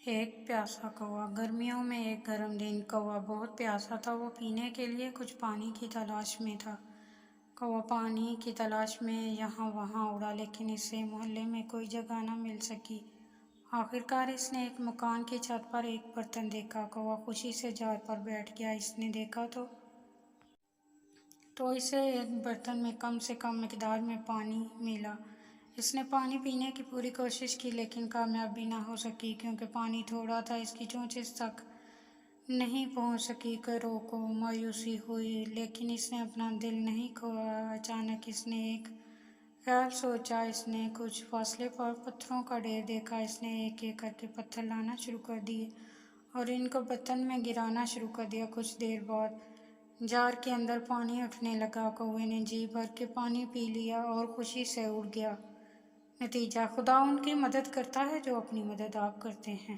ایک پیاسا کوا۔ گرمیوں میں ایک گرم دن کوا بہت پیاسا تھا۔ وہ پینے کے لیے کچھ پانی کی تلاش میں تھا۔ کوا پانی کی تلاش میں یہاں وہاں اڑا، لیکن اسے محلے میں کوئی جگہ نہ مل سکی۔ آخرکار اس نے ایک مکان کی چھت پر ایک برتن دیکھا۔ کوا خوشی سے جال پر بیٹھ گیا۔ اس نے دیکھا تو اسے ایک برتن میں کم سے کم مقدار میں پانی ملا۔ اس نے پانی پینے کی پوری کوشش کی، لیکن کامیاب بھی نہ ہو سکی، کیونکہ پانی تھوڑا تھا۔ اس کی چونچ اس تک نہیں پہنچ سکی۔ کوا کو مایوسی ہوئی، لیکن اس نے اپنا دل نہیں کھویا۔ اچانک اس نے ایک خیال سوچا۔ اس نے کچھ فاصلے پر پتھروں کا ڈھیر دیکھا۔ اس نے ایک ایک کر کے پتھر لانا شروع کر دیے اور ان کو برتن میں گرانا شروع کر دیا۔ کچھ دیر بعد جار کے اندر پانی اٹھنے لگا۔ کوے نے جی بھر کے پانی پی لیا اور خوشی سے اڑ گیا۔ نتیجہ: خدا ان کی مدد کرتا ہے جو اپنی مدد آپ کرتے ہیں۔